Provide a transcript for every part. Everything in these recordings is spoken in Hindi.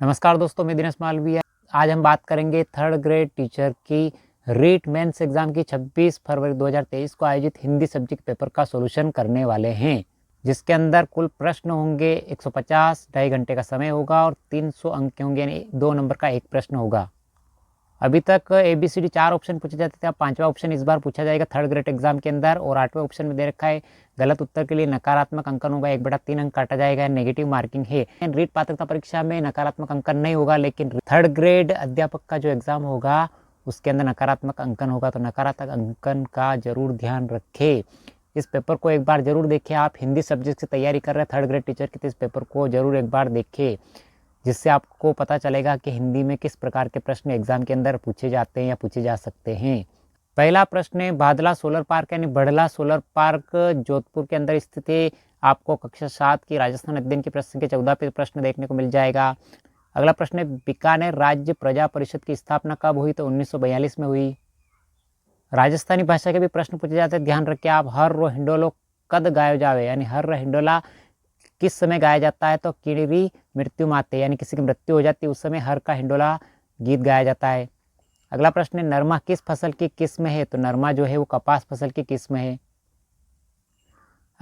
नमस्कार दोस्तों, मैं दिनेश मालवीय। आज हम बात करेंगे थर्ड ग्रेड टीचर की रीट मेंस एग्जाम की 26 फरवरी 2023 को आयोजित हिंदी सब्जेक्ट पेपर का सॉल्यूशन करने वाले हैं, जिसके अंदर कुल प्रश्न होंगे 150, 2.5 घंटे का समय होगा और 300 अंक के होंगे, यानी 2 नंबर का एक प्रश्न होगा। अभी तक ABCD 4 ऑप्शन पूछे जाते थे, अब 5वां ऑप्शन इस बार पूछा जाएगा थर्ड ग्रेड एग्जाम के अंदर। और 8वें ऑप्शन में दे रखा है गलत उत्तर के लिए नकारात्मक अंकन होगा, 1/3 अंक काटा जाएगा, नेगेटिव मार्किंग है। रीट पात्रता परीक्षा में नकारात्मक अंकन नहीं होगा, लेकिन थर्ड ग्रेड अध्यापक का जो एग्जाम होगा उसके अंदर नकारात्मक अंकन होगा, तो नकारात्मक अंकन का जरूर ध्यान रखें। इस पेपर को एक बार जरूर देखें। आप हिंदी सब्जेक्ट से तैयारी कर रहे हैं थर्ड ग्रेड टीचर की, तो इस पेपर को जरूर एक बार देखें, जिससे आपको पता चलेगा कि हिंदी में किस प्रकार के प्रश्न एग्जाम के अंदर पूछे जाते हैं या पूछे जा सकते हैं। पहला प्रश्न है, बादला सोलर पार्क यानी बड़ला सोलर पार्क जोधपुर के अंदर स्थित है। आपको कक्षा 7 की राजस्थान अध्ययन की प्रश्न के 14 पे प्रश्न देखने को मिल जाएगा। अगला प्रश्न है, बीकानेर राज्य प्रजा परिषद की स्थापना कब हुई? तो 1942 में हुई। राजस्थानी भाषा के भी प्रश्न पूछे जाते हैं, ध्यान रखिए आप। हर रो हिंडोलो कद गायो जावे, यानी हर हिंडोला किस समय गाया जाता है? तो किणवी मृत्यु माते, यानी किसी की मृत्यु हो जाती है उस समय हर का हिंडोला गीत गाया जाता है। अगला प्रश्न है, नरमा किस फसल की किस्म है? तो नरमा जो है वो कपास फसल की किस्म है।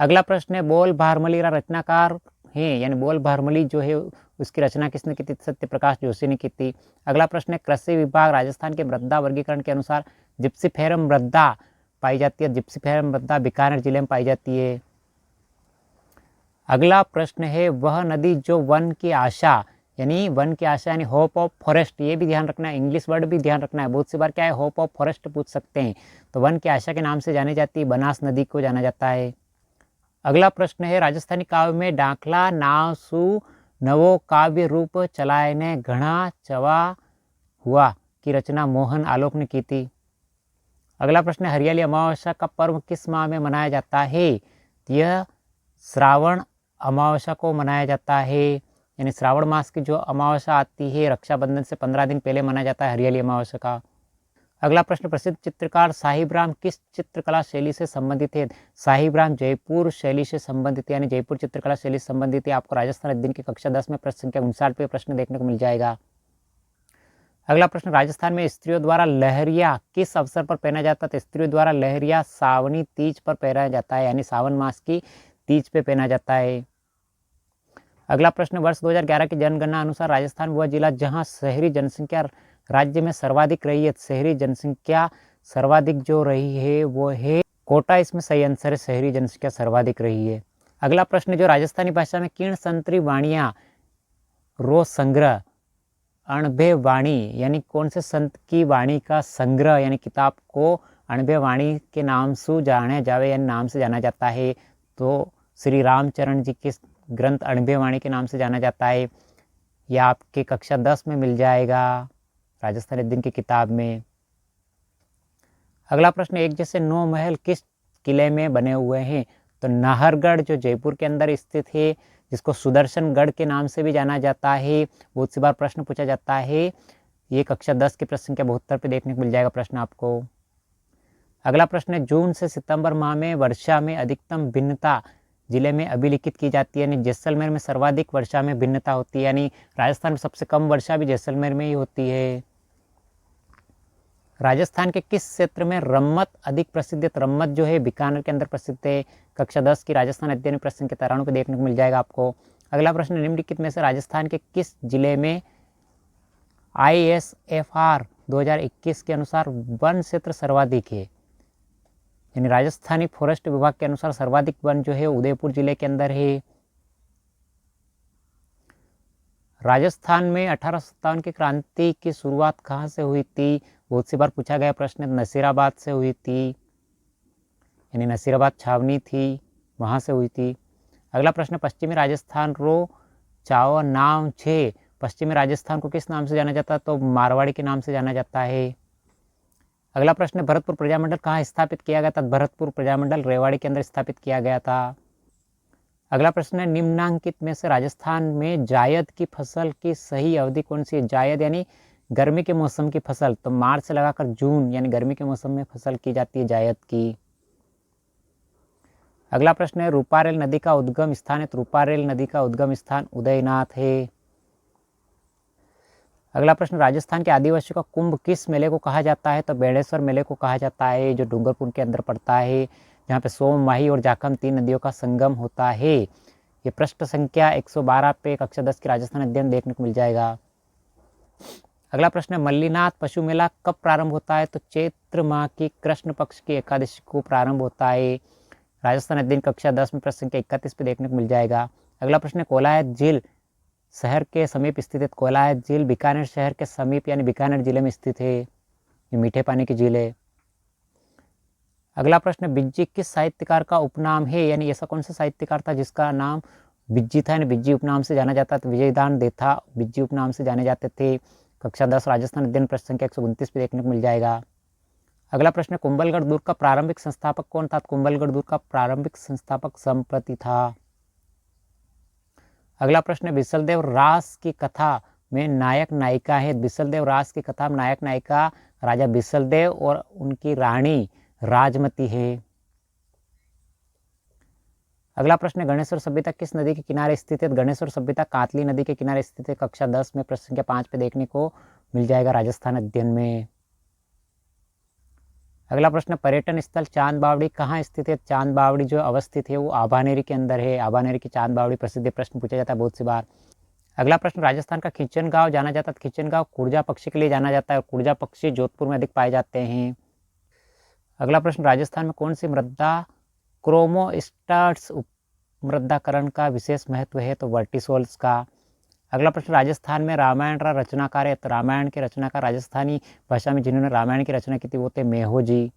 अगला प्रश्न है, बोल भारमली का रचनाकार है, यानी बोल भारमली जो है उसकी रचना किसने की थी? सत्यप्रकाश जोशी ने की थी। अगला प्रश्न है, कृषि विभाग राजस्थान के मृदा वर्गीकरण के अनुसार जिप्सीफेरम मृदा पाई जाती है। जिप्सीफेरम मृदा बीकानेर जिले में पाई जाती है। अगला प्रश्न है, वह नदी जो वन की आशा, यानी वन की आशा यानी होप ऑफ फॉरेस्ट, ये भी ध्यान रखना है, इंग्लिश वर्ड भी ध्यान रखना है। बहुत सी बार क्या है, होप ऑफ फॉरेस्ट पूछ सकते हैं, तो वन की आशा के नाम से जानी जाती है, बनास नदी को जाना जाता है। अगला प्रश्न है, राजस्थानी काव्य में डाकला नाव सु नवो काव्य रूप चलायने घना चवा हुआ की रचना मोहन आलोक ने की थी। अगला प्रश्न है, हरियाली अमावस्या का पर्व किस माह में मनाया जाता है? यह श्रावण अमावस्या को मनाया जाता है, यानी श्रावण मास की जो अमावस्या आती है रक्षाबंधन से 15 दिन पहले मनाया जाता है हरियाली अमावस्या का। अगला प्रश्न, प्रसिद्ध चित्रकार साहिबराम किस चित्रकला शैली से संबंधित है? साहिबराम जयपुर शैली से संबंधित, यानी जयपुर चित्रकला शैली से संबंधित है। आपको राजस्थान अध्ययन की कक्षा 10 में प्रश्न संख्या 59 पे प्रश्न देखने को मिल जाएगा। अगला प्रश्न, राजस्थान में स्त्रियों द्वारा लहरिया किस अवसर पर पहना जाता है? तो स्त्रियों द्वारा लहरिया सावनी तीज पर पहना जाता है, यानी सावन मास की तीज पे पहना जाता है। अगला प्रश्न, वर्ष 2011 की जनगणना अनुसार राजस्थान वह जिला जहां शहरी जनसंख्या राज्य में सर्वाधिक रही है। शहरी जनसंख्या सर्वाधिक जो रही है वो है कोटा, इसमें सही आंसर है, शहरी जनसंख्या सर्वाधिक रही है। अगला प्रश्न, जो राजस्थानी भाषा में किर्ण संतरी वाणियाँ रो संग्रह अणभे वाणी, यानी कौन से संत की वाणी का संग्रह यानी किताब को अणभे वाणी के नाम से जाना जावे, यानी नाम से जाना जाता है? तो श्री रामचरण जी के ग्रंथ अणभे वाणी के नाम से जाना जाता है। यह आपके कक्षा 10 में मिल जाएगा राजस्थान अध्ययन की किताब में। अगला प्रश्न, एक जैसे 9 महल किस किले में बने हुए हैं? तो नाहरगढ़ जो जयपुर के अंदर स्थित है, जिसको सुदर्शनगढ़ के नाम से भी जाना जाता है, बहुत सी बार प्रश्न पूछा जाता है। ये कक्षा 10 के प्रश्न संख्या 72 पे देखने को मिल जाएगा प्रश्न आपको। अगला प्रश्न है, जून से सितंबर माह में वर्षा में अधिकतम भिन्नता जिले में अभिलिखित की जाती है, यानी जैसलमेर में सर्वाधिक वर्षा में भिन्नता होती है, यानी राजस्थान में सबसे कम वर्षा भी जैसलमेर में ही होती है। राजस्थान के किस क्षेत्र में रम्मत अधिक प्रसिद्ध है? रम्मत जो है बीकानेर के अंदर प्रसिद्ध है। कक्षा 10 की राजस्थान अध्ययन प्रश्न के 93 पे देखने को मिल जाएगा आपको। अगला प्रश्न, निम्नलिखित में से राजस्थान के किस जिले में ISFR 2021 के अनुसार वन क्षेत्र सर्वाधिक है? यानी राजस्थानी फॉरेस्ट विभाग के अनुसार सर्वाधिक वन जो है उदयपुर जिले के अंदर है। राजस्थान में 1857 की क्रांति की शुरुआत कहाँ से हुई थी? बहुत सी बार पूछा गया प्रश्न, नसीराबाद से हुई थी, यानी नसीराबाद छावनी थी, वहाँ से हुई थी। अगला प्रश्न, पश्चिमी राजस्थान रो चाव नाम छे, पश्चिमी राजस्थान को किस नाम से जाना जाता है? तो मारवाड़ी के नाम से जाना जाता है। अगला प्रश्न, भरतपुर प्रजामंडल कहाँ स्थापित किया गया था? भरतपुर प्रजामंडल रेवाड़ी के अंदर स्थापित किया गया था। अगला प्रश्न है, निम्नांकित में से राजस्थान में जायद की फसल की सही अवधि कौन सी है? जायद यानी गर्मी के मौसम की फसल, तो मार्च से लगाकर जून यानी गर्मी के मौसम में फसल की जाती है जायद की। अगला प्रश्न है, रूपारेल नदी का उद्गम स्थान है? तो रूपारेल नदी का उद्गम स्थान उदयनाथ है। अगला प्रश्न, राजस्थान के आदिवासियों का कुंभ किस मेले को कहा जाता है? तो बेणेश्वर मेले को कहा जाता है, जो डूंगरपुर के अंदर पड़ता है, जहाँ पे सोम, माही और जाखम 3 नदियों का संगम होता है। ये पृष्ठ संख्या 112 पे कक्षा 10 की राजस्थान अध्ययन देखने को मिल जाएगा। अगला प्रश्न है, मल्लीनाथ पशु मेला कब प्रारंभ होता है? तो चैत्र माह की कृष्ण पक्ष की एकादशी को प्रारंभ होता है। राजस्थान अध्ययन कक्षा 10 में प्रश्न संख्या 31 पे देखने को मिल जाएगा। अगला प्रश्न है, कोलायत झील शहर के समीप स्थित है। कोलायत झील बीकानेर शहर के समीप यानी बीकानेर जिले में स्थित है। ये मीठे पानी की झील है। अगला प्रश्न, बिज्जी किस साहित्यकार का उपनाम है? यानी ऐसा कौन सा साहित्यकार था जिसका नाम बिज्जी था, यानी बिज्जी उपनाम से जाना जाता? तो विजयदान देथा बिज्जी उपनाम से जाने जाते थे। कक्षा 10 राजस्थान अध्ययन प्रश्न संख्या 129 पे देखने को मिल जाएगा। अगला प्रश्न, कुंभलगढ़ दुर्ग का प्रारंभिक संस्थापक कौन था? कुंभलगढ़ दुर्ग का प्रारंभिक संस्थापक संप्रति था। अगला प्रश्न, बिसलदेव रास की कथा में नायक नायिका है। बिसलदेव रास की कथा में नायक नायिका राजा बिसलदेव और उनकी रानी राजमती है। अगला प्रश्न, गणेश्वर सभ्यता किस नदी के किनारे स्थित है? गणेश्वर सभ्यता कातली नदी के किनारे स्थित है। कक्षा 10 में प्रश्न संख्या 5 पे देखने को मिल जाएगा राजस्थान अध्ययन में। अगला प्रश्न, पर्यटन स्थल चांद बावड़ी कहाँ स्थित है? चांद बावड़ी जो अवस्थित है वो आभानेरी के अंदर है। आभानेरी की चांद बावड़ी प्रसिद्ध प्रश्न पूछा जाता है बहुत सी बार। अगला प्रश्न, राजस्थान का खिचन गांव जाना जाता है। खिचन गांव कुर्जा पक्षी के लिए जाना जाता है और कुर्जा पक्षी जोधपुर में अधिक पाए जाते हैं। अगला प्रश्न, राजस्थान में कौन सी मृदा क्रोमोस्टाट्स मृदाकरण का विशेष महत्व है? तो वर्टिसोल्स का। अगला प्रश्न, राजस्थान में रामायण का रचनाकार है। तो रामायण के रचनाकार राजस्थानी भाषा में जिन्होंने रामायण की रचना की थी वो थे मेहो जी।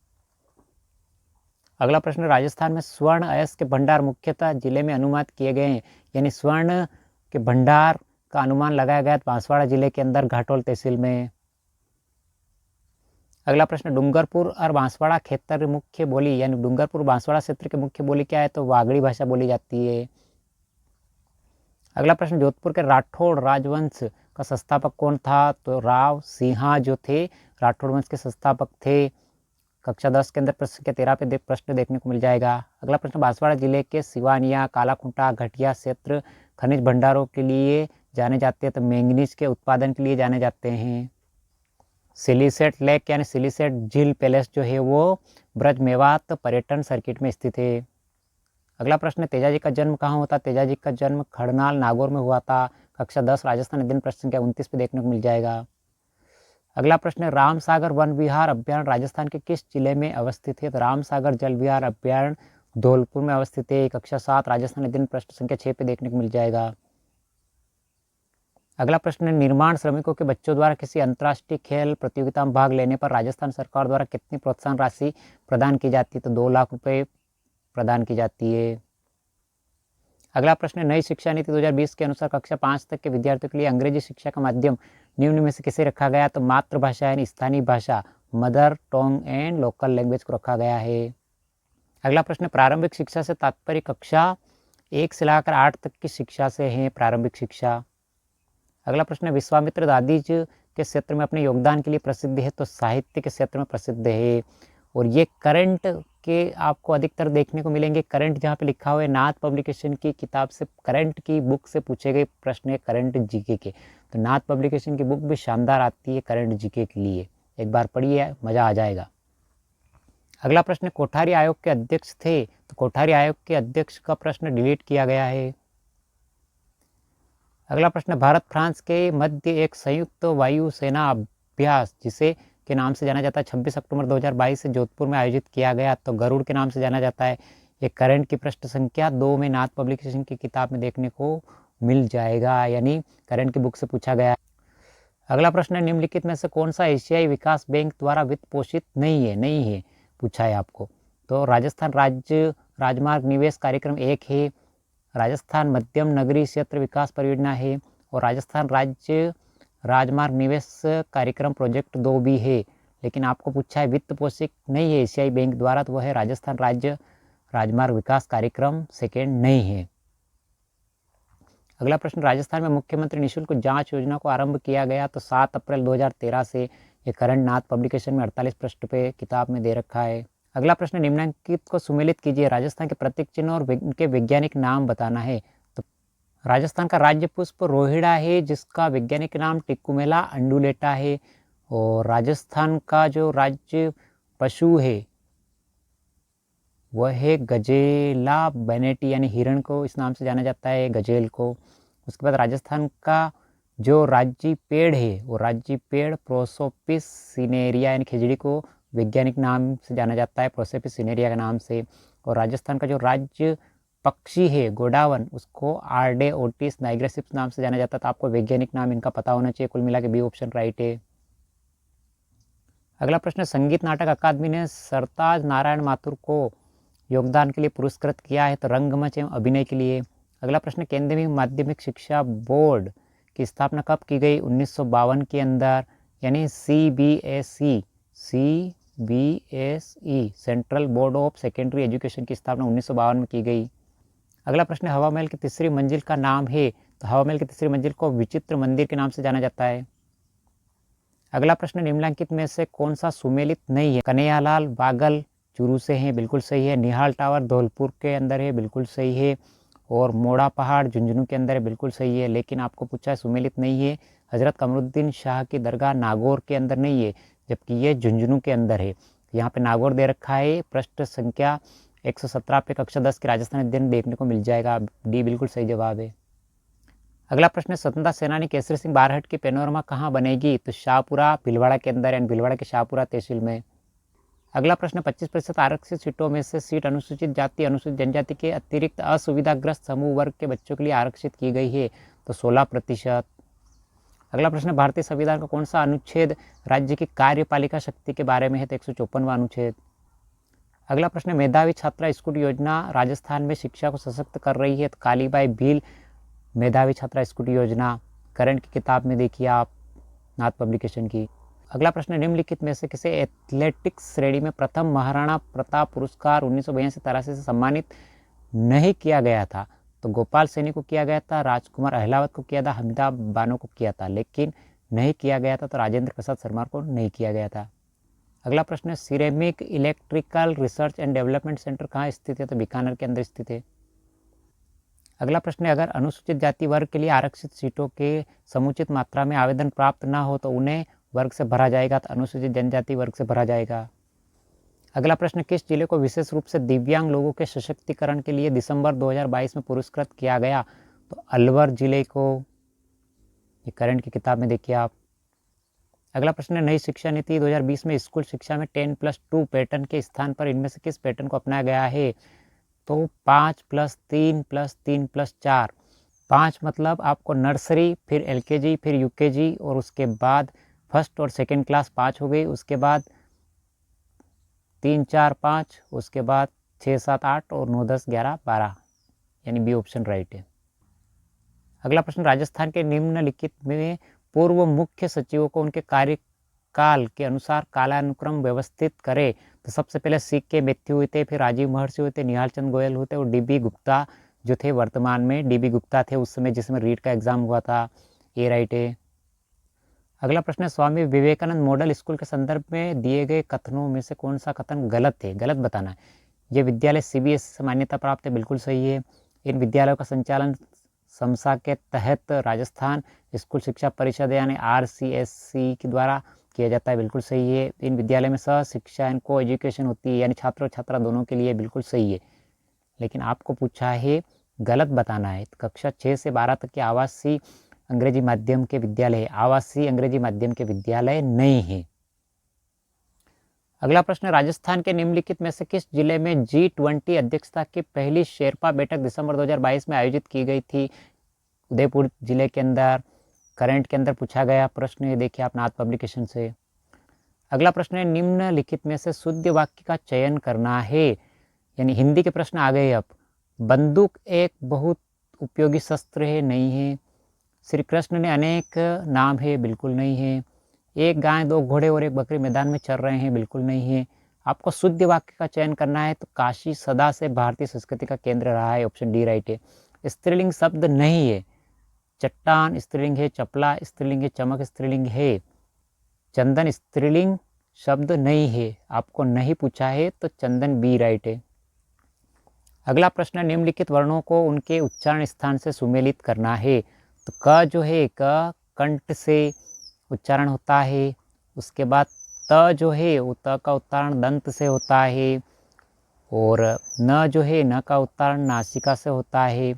अगला प्रश्न, राजस्थान में स्वर्ण अयस्क के भंडार मुख्यतः जिले में अनुमानित किए गए हैं, यानी स्वर्ण के भंडार का अनुमान लगाया गया बांसवाड़ा जिले के अंदर घाटोल तहसील में। अगला प्रश्न, डूंगरपुर और बांसवाड़ा क्षेत्र मुख्य बोली, यानी डूंगरपुर बांसवाड़ा क्षेत्र की मुख्य बोली क्या है? तो वागड़ी भाषा बोली जाती है। अगला प्रश्न, जोधपुर के राठौड़ राजवंश का संस्थापक कौन था? तो राव सिंहा जो थे राठौड़ वंश के संस्थापक थे। कक्षा 10 के अंदर प्रश्न संख्या 13 पे प्रश्न देखने को मिल जाएगा। अगला प्रश्न, बांसवाड़ा जिले के सिवानिया, कालाखुंटा, घटिया क्षेत्र खनिज भंडारों के लिए जाने जाते हैं। तो मैंगनीज के उत्पादन के लिए जाने जाते हैं। सिलीसेट लेक यानी सिलीसेट झील पैलेस जो है वो ब्रज मेवात पर्यटन सर्किट में स्थित है। अगला प्रश्न, तेजाजी का जन्म कहाँ होता? तेजाजी का जन्म खड़नाल नागौर में हुआ था। कक्षा 10 राजस्थान अध्ययन प्रश्न संख्या 29 पे देखने को मिल जाएगा। अगला प्रश्न, रामसागर वन विहार अभ्यारण्य राजस्थान के किस जिले में अवस्थित है? तो रामसागर जल विहार अभ्यारण्य धौलपुर में अवस्थित है। कक्षा 7 राजस्थान अध्ययन प्रश्न संख्या 6 पे देखने को मिल जाएगा। अगला प्रश्न, निर्माण श्रमिकों के बच्चों द्वारा किसी अंतर्राष्ट्रीय खेल प्रतियोगिता में भाग लेने पर राजस्थान सरकार द्वारा कितनी प्रोत्साहन राशि प्रदान की जाती है? तो 2 लाख रुपए प्रदान की जाती है। अगला प्रश्न, नई शिक्षा नीति 2020 के अनुसार कक्षा 5 तक के विद्यार्थियों के लिए अंग्रेजी शिक्षा का माध्यम निम्न में से किसे रखा गया? तो मातृभाषा यानी स्थानीय भाषा mother Tong and local language को रखा गया है। अगला प्रश्न, प्रारंभिक शिक्षा से तात्पर्य कक्षा 1 से लेकर 8 तक की शिक्षा से है प्रारंभिक शिक्षा। अगला प्रश्न, विश्वामित्र दादीज के क्षेत्र में अपने योगदान के लिए प्रसिद्ध है। तो साहित्य के क्षेत्र में प्रसिद्ध है। और ये करंट के आपको अधिकतर देखने को मिलेंगे। करंट जहाँ पे लिखा हुआ है नाथ पब्लिकेशन की किताब से, करंट की बुक से पूछे गए प्रश्न है करंट जीके के। तो नाथ पब्लिकेशन की बुक भी शानदार आती है करंट जीके के लिए, एक बार पढ़िए मज़ा आ जाएगा। अगला प्रश्न, कोठारी आयोग के अध्यक्ष थे। तो कोठारी आयोग के अध्यक्ष का प्रश्न डिलीट किया गया है। अगला प्रश्न, भारत फ्रांस के मध्य एक संयुक्त वायुसेना अभ्यास जिसे के नाम से जाना जाता है 26 अक्टूबर 2022 से जोधपुर में आयोजित किया गया। तो गरुड़ के नाम से जाना जाता है। ये करंट की पृष्ठ संख्या 2 में नाथ पब्लिकेशन की किताब में देखने को मिल जाएगा, यानी करंट की बुक से पूछा गया। अगला प्रश्न, निम्नलिखित में से कौन सा एशियाई विकास बैंक द्वारा वित्त पोषित नहीं है पूछा है आपको। तो राजस्थान राज्य राजमार्ग निवेश कार्यक्रम 1 है, राजस्थान मध्यम नगरीय क्षेत्र विकास परियोजना है और राजस्थान राज्य राजमार्ग निवेश कार्यक्रम प्रोजेक्ट 2 भी है। लेकिन आपको पूछा है वित्त पोषित नहीं है एशियाई बैंक द्वारा, तो वह है राजस्थान राज्य राजमार्ग विकास कार्यक्रम सेकेंड नहीं है। अगला प्रश्न, राजस्थान में मुख्यमंत्री निःशुल्क जांच योजना को आरंभ किया गया। तो 7 अप्रैल 2013 से। ये करंट नाथ पब्लिकेशन में 48 पृष्ठ पे किताब में दे रखा है। अगला प्रश्न, निम्नलिखित को सुमेलित कीजिए। राजस्थान के प्रतीक चिन्ह और उनके वैज्ञानिक नाम बताना है। तो राजस्थान का राज्य पुष्प रोहिड़ा है, जिसका वैज्ञानिक नाम टिकुमेला अंडुलेटा है। और राजस्थान का जो राज्य पशु है वह है गजेला बेनेटी, यानी हिरण को इस नाम से जाना जाता है, गजेल को। उसके बाद राजस्थान का जो राज्य पेड़ है वो राज्य पेड़ प्रोसोपिस सिनेरिया, यानी खिजड़ी को वैज्ञानिक नाम से जाना जाता है प्रोसोपिस सिनेरिया के नाम से। और राजस्थान का जो राज्य पक्षी है गोडावन, उसको आर्डे ओटिस नाइग्रेसिप्स नाम से जाना जाता है। तो आपको वैज्ञानिक नाम इनका पता होना चाहिए। कुल मिला के बी ऑप्शन राइट है। अगला प्रश्न, संगीत नाटक अकादमी ने सरताज नारायण माथुर को योगदान के लिए पुरस्कृत किया है, तो रंगमंच एवं अभिनय के लिए। अगला प्रश्न, केंद्रीय माध्यमिक शिक्षा बोर्ड की स्थापना कब की गई? 1952 के अंदर, यानी CBSE central board of secondary education की स्थापना 1952 में की गई। अगला प्रश्न, हवा महल की तीसरी मंजिल का नाम है, तो हवा महल की तीसरी मंजिल को विचित्र मंदिर के नाम से जाना जाता है। अगला प्रश्न, निम्नलिखित में से कौन सा सुमेलित नहीं है? कन्हैयालाल बागल चूरू से हैं, बिल्कुल सही है। निहाल टावर धौलपुर के अंदर है, बिल्कुल सही है। और मोड़ा पहाड़ झुंझुनू के अंदर है, बिल्कुल सही है। लेकिन आपको पूछा है सुमेलित नहीं है। हजरत कमरुद्दीन शाह की दरगाह नागौर के अंदर नहीं है, जबकि ये झुंझुनू के अंदर है। यहाँ पे नागौर दे रखा है। पृष्ठ संख्या 117 पे कक्षा 10 के राजस्थान अध्ययन देखने को मिल जाएगा। डी बिल्कुल सही जवाब है। अगला प्रश्न, स्वतंत्रता सेनानी केसरी सिंह बारहट की पेनोरमा कहाँ बनेगी? तो शाहपुरा भीलवाड़ा के अंदर, यानी भीलवाड़ा के शाहपुरा तहसील में। अगला प्रश्न, 25% आरक्षित सीटों में से सीट अनुसूचित जाति अनुसूचित जनजाति के अतिरिक्त असुविधाग्रस्त समूह वर्ग के बच्चों के लिए आरक्षित की गई है, तो 16%। अगला प्रश्न, भारतीय संविधान का कौन सा अनुच्छेद राज्य की कार्यपालिका शक्ति के बारे में है? तो 154वां अनुच्छेद। अगला प्रश्न, मेधावी छात्रा स्कूल योजना राजस्थान में शिक्षा को सशक्त कर रही है, तो कालीबाई भील मेधावी छात्रा स्कूटी योजना करंट की किताब में देखिए आप, नाथ पब्लिकेशन की। अगला प्रश्न, निम्नलिखित में से किसे एथलेटिक्स श्रेणी में प्रथम महाराणा प्रताप पुरस्कार 1982-83 से सम्मानित नहीं किया गया था? तो गोपाल सैनी को किया गया था, राजकुमार अहलावत को किया था, हमीदा बानो को किया था। लेकिन नहीं किया गया था तो राजेंद्र प्रसाद शर्मा को नहीं किया गया था। अगला प्रश्न, ceramic electrical research and development centre कहाँ स्थित है? तो बीकानेर के अंदर स्थित है। अगला प्रश्न है, अगर अनुसूचित जाति वर्ग के लिए आरक्षित सीटों के समुचित मात्रा में आवेदन प्राप्त न हो तो उन्हें वर्ग से भरा जाएगा, तो अनुसूचित जनजाति वर्ग से भरा जाएगा। अगला प्रश्न, किस जिले को विशेष रूप से दिव्यांग लोगों के सशक्तिकरण के लिए दिसंबर 2022 में पुरस्कृत किया गया? तो अलवर जिले को। ये करंट की किताब में देखिए आप। अगला प्रश्न है, नई शिक्षा नीति 2020 में स्कूल शिक्षा में 10+2 पैटर्न के स्थान पर इनमें से किस पैटर्न को अपनाया गया है? तो 5+3+3+4। 5 मतलब आपको नर्सरी, फिर LKG, फिर UKG, और उसके बाद फर्स्ट और सेकंड क्लास 5 हो गई। उसके बाद 3, 4, 5, उसके बाद 6, 7, 8 और 9, 10, 11, 12, यानी बी ऑप्शन राइट है। अगला प्रश्न, राजस्थान के निम्नलिखित में पूर्व मुख्य सचिवों को उनके कार्यकाल के अनुसार कालानुक्रम व्यवस्थित करे। तो सबसे पहले CK मैथ्यू हुए थे, फिर राजीव महर्षि हुए थे, निहाल चंद गोयल हुए थे, और DB गुप्ता जो थे, वर्तमान में DB गुप्ता थे उस समय जिसमें रीट का एग्जाम हुआ था। ए राइट है। अगला प्रश्न है, स्वामी विवेकानंद मॉडल स्कूल के संदर्भ में दिए गए कथनों में से कौन सा कथन गलत है? गलत बताना है। ये विद्यालय CBSE से मान्यता प्राप्त है, बिल्कुल सही है। इन विद्यालयों का संचालन समसा के तहत राजस्थान स्कूल शिक्षा परिषद यानी RCSC के द्वारा किया जाता है, बिल्कुल सही है। इन विद्यालय में सह शिक्षा एंड को एजुकेशन होती है, यानी छात्र और छात्रा दोनों के लिए, बिल्कुल सही है। लेकिन आपको पूछा है गलत बताना है। कक्षा 6 से 12 तक के आवासीय अंग्रेजी माध्यम के विद्यालय, आवासीय अंग्रेजी माध्यम के विद्यालय नहीं है। अगला प्रश्न, राजस्थान के निम्नलिखित में से किस जिले में G20 अध्यक्षता की पहली शेरपा बैठक दिसंबर 2022 में आयोजित की गई थी? उदयपुर जिले के अंदर। करंट के अंदर पूछा गया प्रश्न, ये देखिए आप नाथ पब्लिकेशन से। अगला प्रश्न है, निम्नलिखित में से शुद्ध वाक्य का चयन करना है, यानी हिंदी के प्रश्न आ गए अब। बंदूक एक बहुत उपयोगी शस्त्र है, नहीं है। श्री कृष्ण ने अनेक नाम है, बिल्कुल नहीं है। एक गाय, 2 घोड़े और 1 बकरी मैदान में चल रहे हैं, बिल्कुल नहीं है। आपको शुद्ध वाक्य का चयन करना है, तो काशी सदा से भारतीय संस्कृति का केंद्र रहा है, ऑप्शन डी राइट है। स्त्रीलिंग शब्द नहीं है। चट्टान स्त्रीलिंग है, चपला स्त्रीलिंग है, चमक स्त्रीलिंग है। चंदन स्त्रीलिंग शब्द नहीं है। आपको नहीं पूछा है तो चंदन बी राइट है। अगला प्रश्न, निम्नलिखित वर्णों को उनके उच्चारण स्थान से सुमेलित करना है। तो क जो है क कंठ से उच्चारण होता है। उसके बाद त जो है वो त का उच्चारण दंत से होता है। और न जो है न का उच्चारण नासिका से होता है।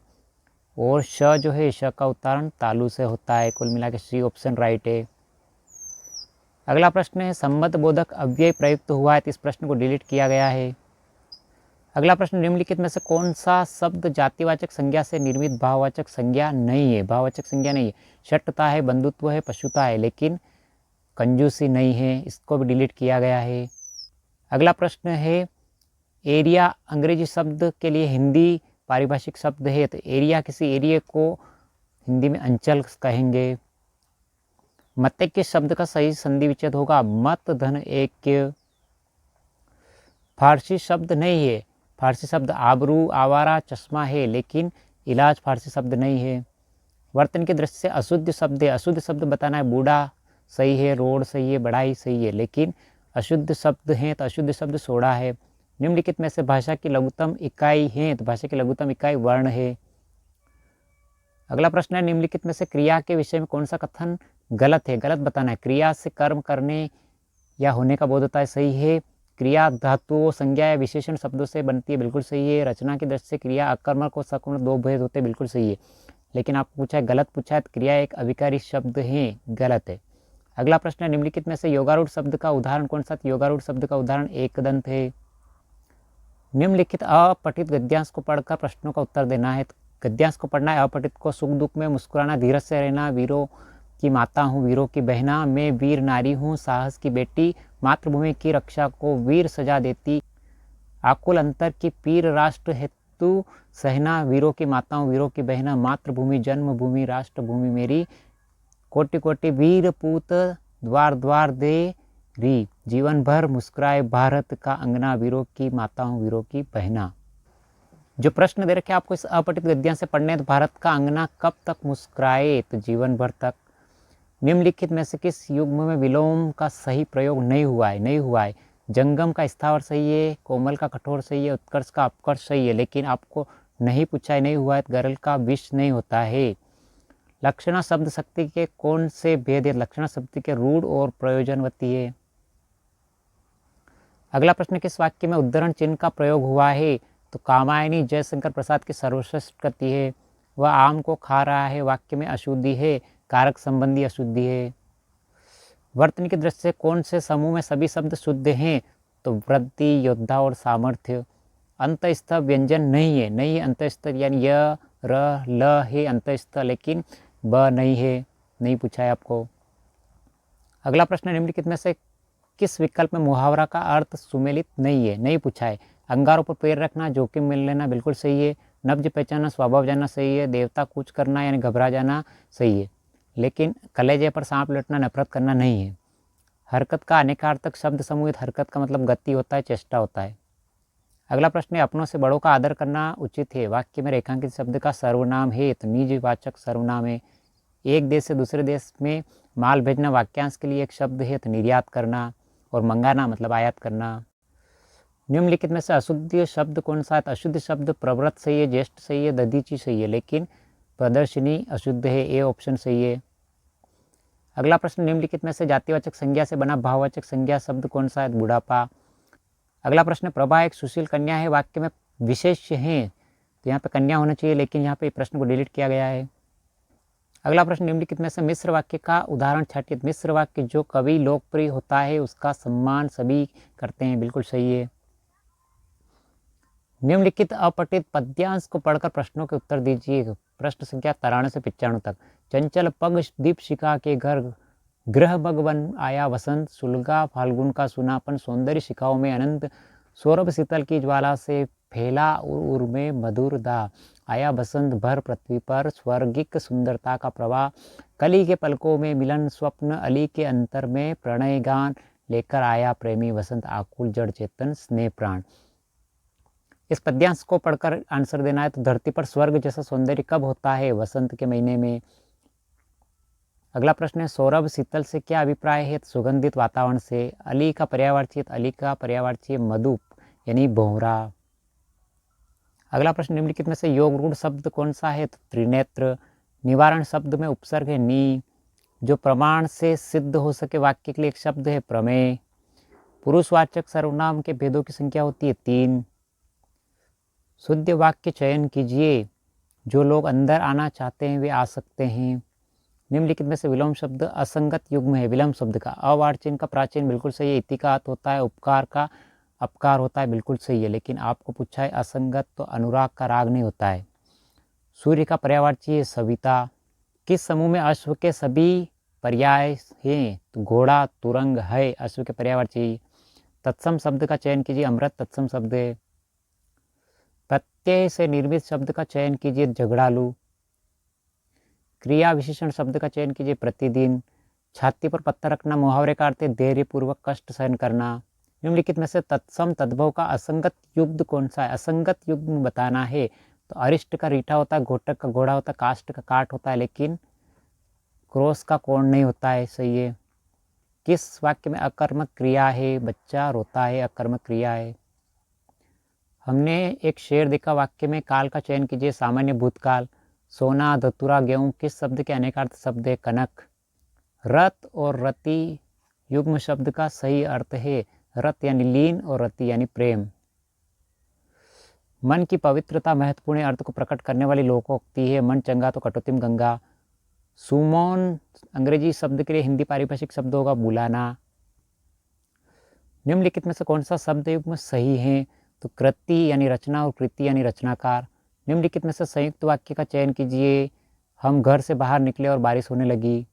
और श जो है श का उच्चारण तालु से होता है। कुल मिला के सी ऑप्शन राइट है। अगला प्रश्न है, संबद्ध बोधक अव्यय प्रयुक्त हुआ है, तो इस प्रश्न को डिलीट किया गया है। अगला प्रश्न, निम्नलिखित में से कौन सा शब्द जातिवाचक संज्ञा से निर्मित भाववाचक संज्ञा नहीं है? भाववाचक संज्ञा नहीं है। शट्टता है, बंधुत्व है, पशुता है, लेकिन कंजूसी नहीं है, इसको भी डिलीट किया गया है। अगला प्रश्न है, एरिया अंग्रेजी शब्द के लिए हिंदी पारिभाषिक शब्द है, तो एरिया किसी एरिया को हिंदी में अंचल कहेंगे। मतैक्य शब्द का सही संधि विच्छेद होगा मत धन ऐक्य। फारसी शब्द नहीं है। फारसी शब्द आबरू, आवारा, चश्मा है, लेकिन इलाज फारसी शब्द नहीं है। वर्तन की दृष्टि से अशुद्ध शब्द है। अशुद्ध शब्द बताना है, बूढ़ा सही है, रोड सही है, बढ़ाई सही है, लेकिन अशुद्ध शब्द हैं तो अशुद्ध शब्द सोडा है। निम्नलिखित में से भाषा की लघुत्तम इकाई है, तो भाषा की लघुत्तम इकाई वर्ण है। अगला प्रश्न है, निम्नलिखित में से क्रिया के विषय में कौन सा कथन गलत है? गलत बताना है। क्रिया से कर्म करने या होने का बोध होता है, सही है। क्रिया धातुओं, संज्ञा या विशेषण शब्दों से बनती है, बिल्कुल सही है। रचना की दृष्टि से क्रिया अकर्मक और सकर्मक दो भेद होते हैं, बिल्कुल सही है। लेकिन आपको पूछा है, गलत पूछा है, तो क्रिया एक अभिकारी शब्द है, गलत है। अगला प्रश्न है, निम्नलिखित में से योगारूढ़ शब्द का उदाहरण कौन सा? योगारूढ़ शब्द का उदाहरण एकदंत है। निम्नलिखित अपठित गद्यांश को पढ़कर प्रश्नों का उत्तर देना है। गद्यांश को पढ़ना है। अपठित को, सुख दुख में मुस्कुराना, धीरज से रहना, वीरों की माता हूँ, वीरों की बहना, मैं वीर नारी हूँ, साहस की बेटी, मातृभूमि की रक्षा को वीर सजा देती, आकुल अंतर की पीर राष्ट्र हेतु सहना, वीरों की माता हूँ, वीरों की बहना, मातृभूमि जन्मभूमि राष्ट्रभूमि मेरी, कोटि कोटि वीर पूत द्वार द्वार दे री, जीवन भर मुस्कुराए भारत का अंगना, वीरों की माता हूँ, वीरों की बहना। जो प्रश्न दे रखे आपको इस अपठित गद्यांश से पढ़ने, तो भारत का अंगना कब तक मुस्कुराए? तो जीवन भर तक। निम्नलिखित में से किस युग्म में विलोम का सही प्रयोग नहीं हुआ है? नहीं हुआ है। जंगम का स्थावर सही है, कोमल का कठोर सही है, उत्कर्ष का अपकर्ष सही है, लेकिन आपको नहीं पूछा है, नहीं हुआ है, गरल का विष नहीं होता है। लक्षणा शब्द शक्ति के कौन से भेद है? लक्षणा शब्द के रूढ़ और प्रयोजनवती है। अगला प्रश्न, किस वाक्य में उद्धरण चिन्ह का प्रयोग हुआ है? तो कामायनी जयशंकर प्रसाद की सर्वश्रेष्ठ कृति है। वह आम को खा रहा है, वाक्य में अशुद्धि है, कारक संबंधी अशुद्धि है। वर्तन की दृष्टि से कौन से समूह में सभी शब्द शुद्ध हैं? तो वृद्धि, योद्धा और सामर्थ्य। अंतस्थ व्यंजन नहीं है, नहीं है अंतस्थ, यानी य र ल है अंतस्थ, लेकिन ब नहीं है, नहीं पूछा है आपको। अगला प्रश्न, निम्नलिखित में से किस विकल्प में मुहावरा का अर्थ सुमेलित नहीं है? नहीं पूछा है। अंगारों पर पैर रखना, जोखिम में लेना, बिल्कुल सही है। नब्ज पहचानना, स्वभाव जानना, सही है। देवता कूच करना यानी घबरा जाना, सही है। लेकिन कलेजे पर सांप लटना, नफरत करना नहीं है। हरकत का अनेकार्थक शब्द समूहित, हरकत का मतलब गति होता है, चेष्टा होता है। अगला प्रश्न है, अपनों से बड़ों का आदर करना उचित है, वाक्य में रेखांकित शब्द का सर्वनाम है, तो निजवाचक सर्वनाम है। एक देश से दूसरे देश में माल भेजना वाक्यांश के लिए एक शब्द है, तो निर्यात करना, और मंगाना मतलब आयात करना। निम्नलिखित में से अशुद्ध शब्द कौन सा है? अशुद्ध शब्द प्रवृत्त सही है, ज्येष्ठ सही है, दधीची सही है, लेकिन प्रदर्शनी अशुद्ध है, ए ऑप्शन सही है। अगला प्रश्न, निम्नलिखित में से जातिवाचक संज्ञा से बना भाववाचक संज्ञा शब्द कौन सा है? बुढ़ापा। अगला प्रश्न, प्रभा एक सुशील कन्या है, वाक्य में विशेष्य है, तो यहाँ पे कन्या होना चाहिए, लेकिन यहाँ पे प्रश्न को डिलीट किया गया है। अगला प्रश्न, निम्नलिखित में से मिश्र वाक्य का उदाहरण छाटिए। मिश्र वाक्य जो कवि लोकप्रिय होता है उसका सम्मान सभी करते हैं, बिल्कुल सही है। निम्नलिखित अपठित पद्यांश को पढ़कर प्रश्नों के उत्तर दीजिए। प्रश्न संख्या 93 से 95 तक। चंचल पग दीपशिखा के घर, ग्रह भगवन आया वसंत, सुलगा फाल्गुन का सुनापन, सौंदर्य शिखाओं में अनंत, सौरभ शीतल की ज्वाला से फैला उर में मधुर दा, आया बसंत भर पृथ्वी पर, स्वर्गिक सुंदरता का प्रवाह, कली के पलकों में मिलन स्वप्न, अली के अंतर में प्रणय गान, लेकर आया प्रेमी वसंत, आकुल जड़ चेतन स्नेह प्राण। इस पद्यांश को पढ़कर आंसर देना है। तो धरती पर स्वर्ग जैसा सौंदर्य कब होता है? वसंत के महीने में। अगला प्रश्न है, सौरभ शीतल से क्या अभिप्राय है? सुगंधित वातावरण से। अली का पर्यायवाची, अली का पर्यायवाची मधु यानी भौरा। अगला प्रश्न, निम्नलिखित में से योग रूढ़ शब्द कौन सा है? तो त्रिनेत्र। निवारण शब्द में उपसर्ग है नी। जो प्रमाण से सिद्ध हो सके वाक्य के लिए एक शब्द है प्रमेय। पुरुषवाचक सर्वनाम के भेदों की संख्या होती है 3। शुद्ध वाक्य चयन कीजिए। जो लोग अंदर आना चाहते हैं वे आ सकते हैं। निम्नलिखित में से विलोम शब्द असंगत युग्म है। विलोम शब्द का अवार्चिन का प्राचीन बिल्कुल सही है। इति का अत होता है। उपकार का अपकार होता है, बिल्कुल सही है। लेकिन आपको पूछा है असंगत, तो अनुराग का राग नहीं होता है। सूर्य का पर्यायवाची है सविता। किस समूह में अश्व के सभी पर्याय हैं? तो घोड़ा, तुरंग है अश्व के पर्यायवाची। तत्सम शब्द का चयन कीजिए। अमृत तत्सम शब्द है। प्रत्यय से निर्मित शब्द का चयन कीजिए। झगड़ालू। क्रिया विशेषण शब्द का चयन कीजिए। प्रतिदिन। छाती पर पत्थर रखना मुहावरे का अर्थ है धैर्यपूर्वक कष्ट सहन करना। निम्नलिखित में से तत्सम तद्भव का असंगत युग्म कौन सा है? असंगत युग्म बताना है। तो अरिष्ट का रीठा होता है, घोटक का घोड़ा होता है, काष्ट का काट होता है, लेकिन क्रोस का कोण नहीं होता है। सही है। किस वाक्य में अकर्मक क्रिया है? बच्चा रोता है अकर्मक क्रिया है। हमने एक शेर देखा, वाक्य में काल का चयन कीजिए। सामान्य भूतकाल। सोना, धतूरा, गेहूं किस शब्द के अनेकार्थ शब्द है? कनक। रत और रति युग्म शब्द का सही अर्थ है रत यानी लीन और रति यानी प्रेम। मन की पवित्रता महत्वपूर्ण अर्थ को प्रकट करने वाली लोकोक्ति है। मन चंगा तो कटौतिम गंगा। सुमोन अंग्रेजी शब्द के लिए हिंदी पारिभाषिक शब्द होगा बुलाना। निम्नलिखित में से कौन सा शब्द युग्म सही है? तो कृति यानी रचना और कृति यानी रचनाकार। निम्नलिखित में से संयुक्त वाक्य का चयन कीजिए। हम घर से बाहर निकले और बारिश होने लगी।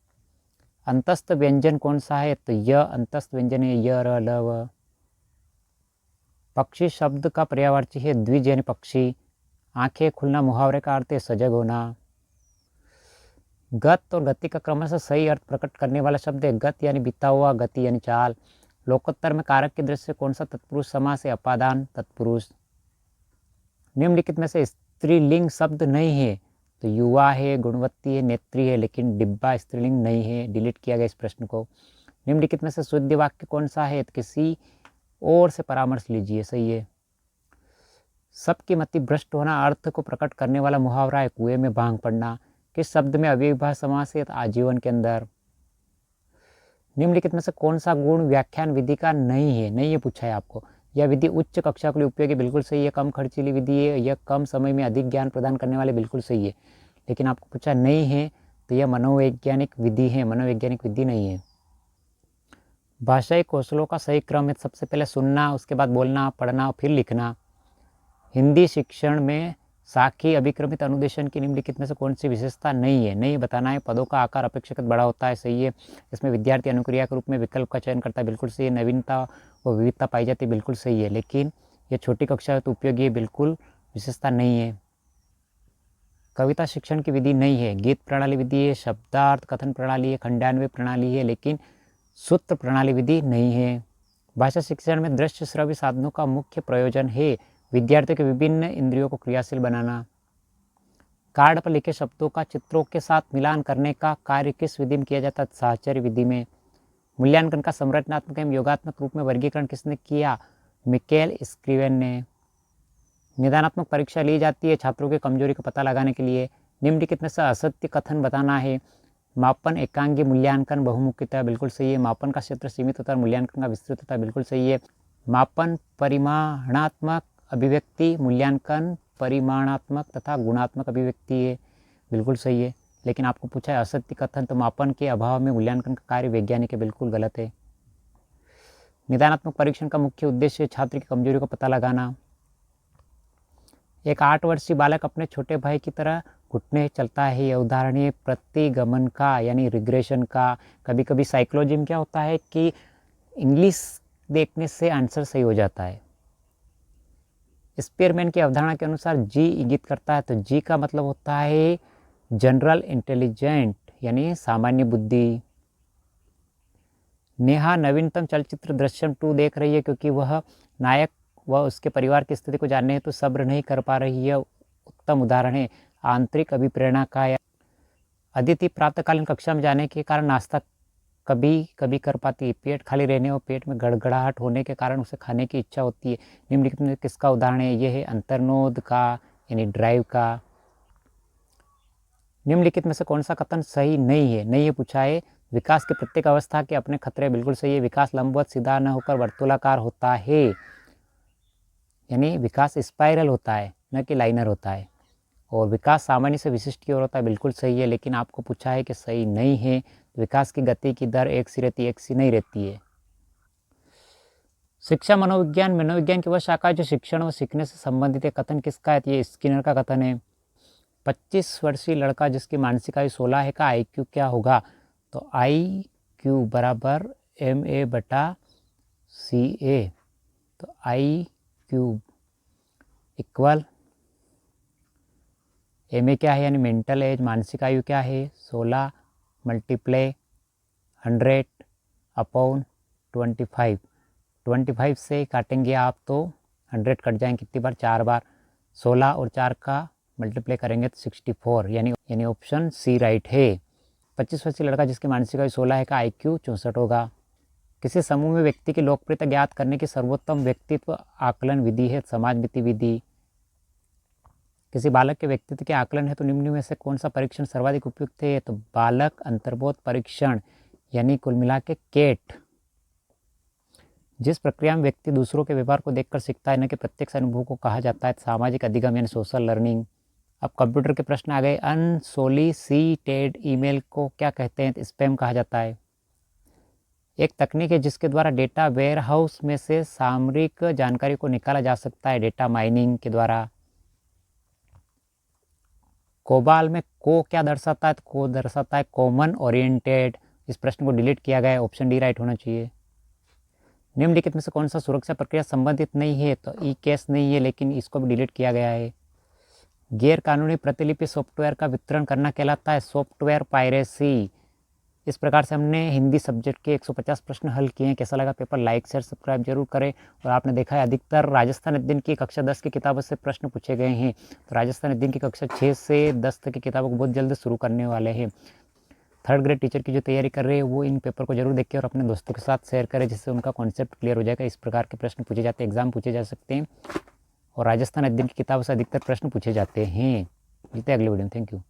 अंतस्थ व्यंजन कौन सा है? तो य अंतस्थ व्यंजन है य र ल व। पक्षी शब्द का पर्यायवाची है द्विज यानी पक्षी। आंखें खुलना मुहावरे का अर्थ है सजग होना। गत और गति का क्रमशः सही अर्थ प्रकट करने वाला शब्द है गत यानी बीता हुआ, गति यानी चाल। लोकोत्तर में कारक की दृष्टि से कौन सा तत्पुरुष समास है? अपादान तत्पुरुष। निम्नलिखित में से स्त्रीलिंग शब्द नहीं है। तो युवा है, गुणवत्ती है, नेत्री है, लेकिन डिब्बा स्त्रीलिंग नहीं है। डिलीट किया गया इस प्रश्न को। निम्नलिखित में से शुद्ध वाक्य कौन सा है? तो किसी और से परामर्श लीजिए। सही है। सबकी मति भ्रष्ट होना अर्थ को प्रकट करने वाला मुहावरा है कुएं में भांग पड़ना। किस शब्द में अव्ययभाव समास है? तो आजीवन के अंदर। निम्नलिखित में से कौन सा गुण व्याख्यान विधि का नहीं है? नहीं है पूछा है आपको। यह विधि उच्च कक्षा के लिए उपयोगी, बिल्कुल सही है। कम खर्चीली विधि है। यह कम समय में अधिक ज्ञान प्रदान करने वाले, बिल्कुल सही है। लेकिन आपको पूछा नहीं है, तो यह मनोवैज्ञानिक विधि है, मनोवैज्ञानिक विधि नहीं है। भाषाई कौशलों का सही क्रम है सबसे पहले सुनना, उसके बाद बोलना, पढ़ना, फिर लिखना। हिंदी शिक्षण में साखी अभिक्रमित अनुदेशन की निम्नलिखित में से कौन सी विशेषता नहीं है? नहीं बताना है। पदों का आकार अपेक्षाकृत बड़ा होता है। सही है। इसमें विद्यार्थी अनुक्रिया के रूप में विकल्प का चयन करता है, बिल्कुल सही है। नवीनता व विविधता पाई जाती है, बिल्कुल सही है। लेकिन यह छोटी कक्षा है तो उपयोगी है, बिल्कुल विशेषता नहीं है। कविता शिक्षण की विधि नहीं है। गीत प्रणाली विधि है, शब्दार्थ कथन प्रणाली है, खंडान्वय प्रणाली है, लेकिन सूत्र प्रणाली विधि नहीं है। भाषा शिक्षण में दृश्य श्रव्य साधनों का मुख्य प्रयोजन है विद्यार्थियों के विभिन्न इंद्रियों को क्रियाशील बनाना। कार्ड पर लिखे शब्दों का चित्रों के साथ मिलान करने का कार्य किस विधि में किया जाता है? साहचर्य विधि में। मूल्यांकन का संरचनात्मक एवं योगात्मक रूप में वर्गीकरण किसने किया? मिकेल स्क्रीवेन ने। निदानात्मक परीक्षा ली जाती है छात्रों की कमजोरी का पता लगाने के लिए। निम्नलिखित में से असत्य कथन बताना है। मापन एकांगी मूल्यांकन बहुमुखीता, बिल्कुल सही है। मापन का क्षेत्र सीमित होता है, मूल्यांकन का विस्तृत होता है, बिल्कुल सही है। मापन परिमाणात्मक अभिव्यक्ति, मूल्यांकन परिमाणात्मक तथा गुणात्मक अभिव्यक्ति है, बिल्कुल सही है। लेकिन आपको पूछा है असत्य कथन, तो मापन के अभाव में मूल्यांकन का कार्य वैज्ञानिक है, बिल्कुल गलत है। निदानात्मक परीक्षण का मुख्य उद्देश्य छात्र की कमजोरी का पता लगाना। एक 8 वर्षीय बालक अपने छोटे भाई की तरह घुटने चलता है। यह उदाहरण है प्रतिगमन का यानी रिग्रेशन का। कभी कभी साइकोलॉजी में क्या होता है कि इंग्लिश देखने से आंसर सही हो जाता है। स्पीयरमैन की अवधारणा के अनुसार जी इंगित करता है, तो जी का मतलब होता है जनरल इंटेलिजेंट यानी सामान्य बुद्धि। नेहा नवीनतम चलचित्र दृश्यम 2 देख रही है क्योंकि वह नायक व उसके परिवार की स्थिति को जानने हेतु सब्र नहीं कर पा रही है। उत्तम उदाहरण है आंतरिक अभिप्रेरणा का। अदिति प्रातःकालीन कक्षा में जाने के कारण नाश्ता कभी कभी कर पाती है। पेट खाली रहने और पेट में गड़गड़ाहट होने के कारण उसे खाने की इच्छा होती है। निम्नलिखित में किसका उदाहरण है? यह है अंतर्नोद का, यानी ड्राइव का। निम्नलिखित में से कौन सा कथन सही नहीं है? नहीं है पूछा है। विकास की प्रत्येक अवस्था के अपने खतरे, बिल्कुल सही है। विकास लंबवत सीधा न होकर वर्तुलाकार होता है, यानी विकास स्पाइरल होता है न कि लाइनर होता है। और विकास सामान्य से विशिष्ट की ओर होता है, बिल्कुल सही है। लेकिन आपको पूछा है कि सही नहीं है। विकास की गति की दर एक सी रहती है, एक सी नहीं रहती है। शिक्षा मनोविज्ञान मनोविज्ञान की वह शाखा जो शिक्षण व सीखने से संबंधित है। कथन किसका है? ये स्किनर का कथन है। 25 वर्षीय लड़का जिसकी मानसिक आयु 16 है का IQ क्या होगा? तो IQ बराबर MA/CA। तो IQ इक्वल MA क्या है, यानी मेंटल एज, मानसिक आयु क्या है 16 मल्टीप्लाई 100 अपॉन 25। 25 से काटेंगे आप तो 100 कट जाएंगे कितनी बार? 4 बार। 16 और 4 का मल्टीप्लाई करेंगे तो 64, यानी ऑप्शन सी राइट है। 25 वर्षीय लड़का जिसकी मानसिक आयु 16 है का IQ 64 होगा। किसी समूह में व्यक्ति की लोकप्रियता ज्ञात करने की सर्वोत्तम व्यक्तित्व आकलन विधि है समाजमिति विधि। किसी बालक के व्यक्तित्व के आकलन है तो निम्न में से कौन सा परीक्षण सर्वाधिक उपयुक्त है? तो बालक अंतर्बोध परीक्षण, यानी कुल मिला के केट। जिस प्रक्रिया में व्यक्ति दूसरों के व्यवहार को देखकर सीखता है न कि प्रत्यक्ष अनुभव को कहा जाता है सामाजिक अधिगम, यानी सोशल लर्निंग। अब कंप्यूटर के प्रश्न आ गए। अनसोलिसिटेड ईमेल को क्या कहते हैं? तो स्पैम कहा जाता है। एक तकनीक है जिसके द्वारा डेटा वेयर हाउस में से सामरिक जानकारी को निकाला जा सकता है, डेटा माइनिंग के द्वारा। कोबाल में को क्या दर्शाता है? तो को दर्शाता है कॉमन ओरिएंटेड। इस प्रश्न को डिलीट किया गया है, ऑप्शन डी राइट होना चाहिए। निम्नलिखित में से कौन सा सुरक्षा प्रक्रिया संबंधित नहीं है? तो ई केस नहीं है, लेकिन इसको भी डिलीट किया गया है। गैर कानूनी प्रतिलिपि सॉफ्टवेयर का वितरण करना कहलाता है सॉफ्टवेयर पायरेसी। इस प्रकार से हमने हिंदी सब्जेक्ट के 150 प्रश्न हल किए हैं। कैसा लगा पेपर? लाइक शेयर सब्सक्राइब जरूर करें। और आपने देखा है अधिकतर राजस्थान अध्ययन की कक्षा 10 की किताबों से प्रश्न पूछे गए हैं। तो राजस्थान अध्ययन की कक्षा 6 से 10 तक की किताबों को बहुत जल्द शुरू करने वाले हैं। 3rd ग्रेड टीचर की जो तैयारी कर रहे हैं वो इन पेपर को जरूर देखें और अपने दोस्तों के साथ शेयर करें, जिससे उनका कॉन्सेप्ट क्लियर हो जाएगा। इस प्रकार के प्रश्न पूछे जाते हैं, एग्जाम पूछे जा सकते हैं और राजस्थान अध्ययन की किताबों से अधिकतर प्रश्न पूछे जाते हैं। मिलते हैं अगले वीडियो में। Thank you.